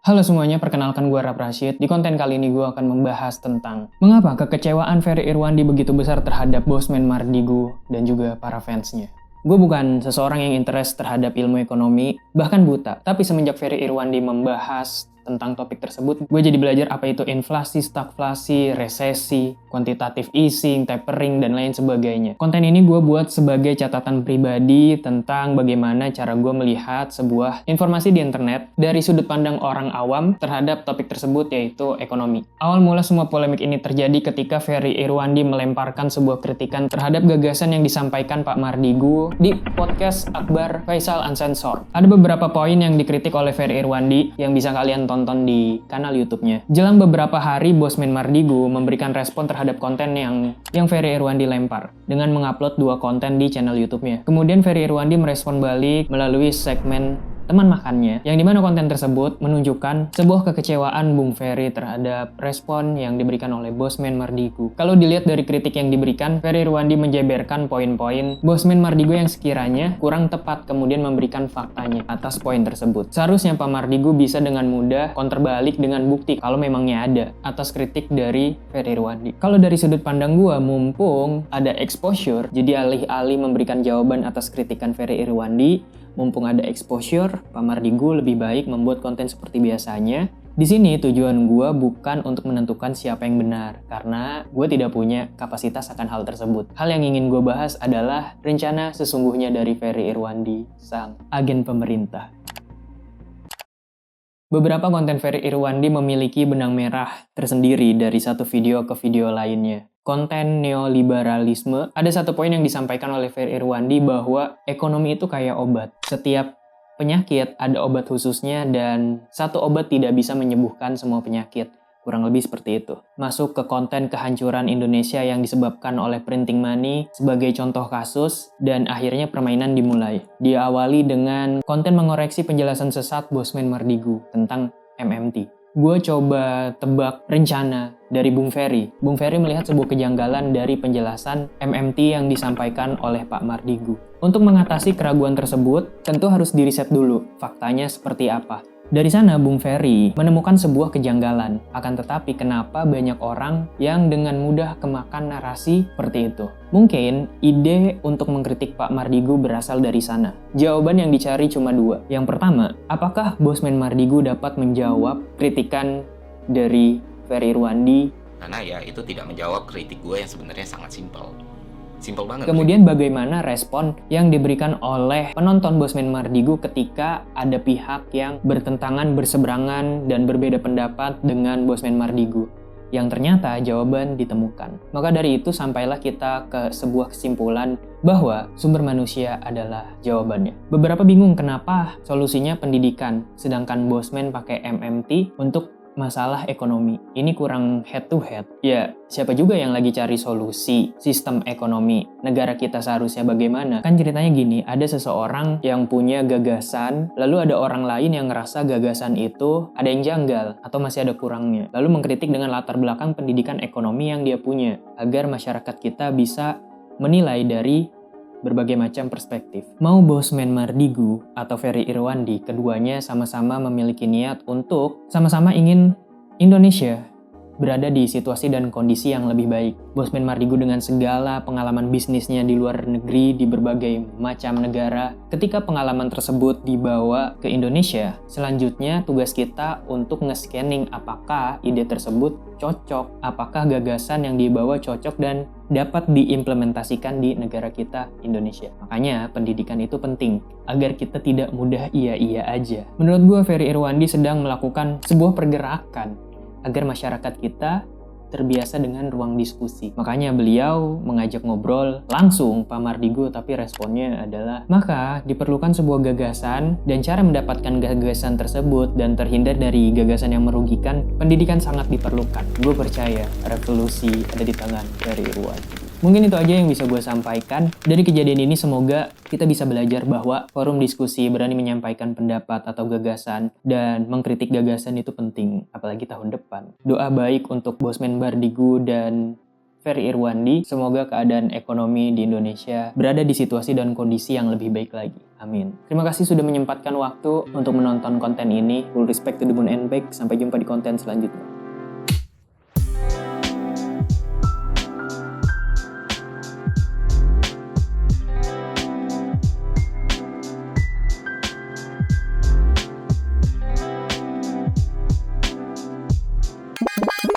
Halo semuanya, perkenalkan gue Rap Rashid. Di konten kali ini gue akan membahas tentang mengapa kekecewaan Ferry Irwandi begitu besar terhadap Bosman Mardigu dan juga para fansnya. Gue bukan seseorang yang interest terhadap ilmu ekonomi, bahkan buta. Tapi semenjak Ferry Irwandi membahas tentang topik tersebut, gue jadi belajar apa itu inflasi, stagflasi, resesi, quantitative easing, tapering, dan lain sebagainya. Konten ini gue buat sebagai catatan pribadi tentang bagaimana cara gue melihat sebuah informasi di internet dari sudut pandang orang awam terhadap topik tersebut, yaitu ekonomi. Awal mula semua polemik ini terjadi ketika Ferry Irwandi melemparkan sebuah kritikan terhadap gagasan yang disampaikan Pak Mardigu di podcast Akbar Faisal Uncensored. Ada beberapa poin yang dikritik oleh Ferry Irwandi yang bisa kalian tonton di kanal YouTube-nya. Jelang beberapa hari, Bosman Mardigu memberikan respon terhadap konten yang Ferry Irwandi lempar dengan mengupload 2 konten di channel YouTube-nya. Kemudian Ferry Irwandi merespon balik melalui segmen teman makannya, yang dimana konten tersebut menunjukkan sebuah kekecewaan Bung Ferry terhadap respon yang diberikan oleh Bosman Mardigu. Kalau dilihat dari kritik yang diberikan, Ferry Irwandi menjeberkan poin-poin Bosman Mardigu yang sekiranya kurang tepat, kemudian memberikan faktanya atas poin tersebut. Seharusnya Pak Mardigu bisa dengan mudah counterbalik dengan bukti kalau memangnya ada atas kritik dari Ferry Irwandi. Kalau dari sudut pandang gua, mumpung ada exposure, jadi alih-alih memberikan jawaban atas kritikan Ferry Irwandi, mumpung ada exposure, Pak Mardigu lebih baik membuat konten seperti biasanya. Di sini tujuan gue bukan untuk menentukan siapa yang benar, karena gue tidak punya kapasitas akan hal tersebut. Hal yang ingin gue bahas adalah rencana sesungguhnya dari Ferry Irwandi, sang agen pemerintah. Beberapa konten Ferry Irwandi memiliki benang merah tersendiri dari satu video ke video lainnya. Konten neoliberalisme, ada satu poin yang disampaikan oleh Ferry Irwandi bahwa ekonomi itu kayak obat. Setiap penyakit ada obat khususnya dan satu obat tidak bisa menyembuhkan semua penyakit. Kurang lebih seperti itu. Masuk ke konten kehancuran Indonesia yang disebabkan oleh printing money sebagai contoh kasus, dan akhirnya permainan dimulai. Diawali dengan konten mengoreksi penjelasan sesat Bosman Mardigu tentang MMT. Gue coba tebak rencana dari Bung Ferry. Bung Ferry melihat sebuah kejanggalan dari penjelasan MMT yang disampaikan oleh Pak Mardigu. Untuk mengatasi keraguan tersebut, tentu harus diriset dulu faktanya seperti apa. Dari sana Bung Ferry menemukan sebuah kejanggalan. Akan tetapi kenapa banyak orang yang dengan mudah kemakan narasi seperti itu? Mungkin ide untuk mengkritik Pak Mardigu berasal dari sana. Jawaban yang dicari cuma 2. Yang pertama, apakah Bosman Mardigu dapat menjawab kritikan dari Ferry Irwandi? Karena ya itu tidak menjawab kritik gue yang sebenarnya sangat simpel. Simpel banget. Kemudian bagaimana respon yang diberikan oleh penonton Bosman Mardigu ketika ada pihak yang bertentangan, berseberangan, dan berbeda pendapat dengan Bosman Mardigu? Yang ternyata jawaban ditemukan. Maka dari itu sampailah kita ke sebuah kesimpulan bahwa sumber manusia adalah jawabannya. Beberapa bingung kenapa solusinya pendidikan, sedangkan Bosman pakai MMT untuk masalah ekonomi. Ini kurang head to head. Ya, siapa juga yang lagi cari solusi sistem ekonomi negara kita seharusnya bagaimana? Kan ceritanya gini, ada seseorang yang punya gagasan, lalu ada orang lain yang ngerasa gagasan itu ada yang janggal atau masih ada kurangnya. Lalu mengkritik dengan latar belakang pendidikan ekonomi yang dia punya, agar masyarakat kita bisa menilai dari berbagai macam perspektif. Mau Bosman Mardigu atau Ferry Irwandi, keduanya sama-sama memiliki niat untuk sama-sama ingin Indonesia berada di situasi dan kondisi yang lebih baik. Bosman Mardigu dengan segala pengalaman bisnisnya di luar negeri di berbagai macam negara, ketika pengalaman tersebut dibawa ke Indonesia, selanjutnya tugas kita untuk nge-scanning apakah ide tersebut cocok, apakah gagasan yang dibawa cocok dan dapat diimplementasikan di negara kita, Indonesia. Makanya pendidikan itu penting, agar kita tidak mudah iya-iya aja. Menurut gue, Ferry Irwandi sedang melakukan sebuah pergerakan agar masyarakat kita terbiasa dengan ruang diskusi. Makanya beliau mengajak ngobrol langsung Pak Mardigu, tapi responnya adalah, maka diperlukan sebuah gagasan, dan cara mendapatkan gagasan tersebut dan terhindar dari gagasan yang merugikan, pendidikan sangat diperlukan. Gue percaya revolusi ada di tangan Ferry Irwandi. Mungkin itu aja yang bisa gue sampaikan. Dari kejadian ini semoga kita bisa belajar bahwa forum diskusi, berani menyampaikan pendapat atau gagasan, dan mengkritik gagasan itu penting, apalagi tahun depan. Doa baik untuk Bosman Mardigu dan Ferry Irwandi. Semoga keadaan ekonomi di Indonesia berada di situasi dan kondisi yang lebih baik lagi. Amin. Terima kasih sudah menyempatkan waktu untuk menonton konten ini. Full respect to the moon and back. Sampai jumpa di konten selanjutnya.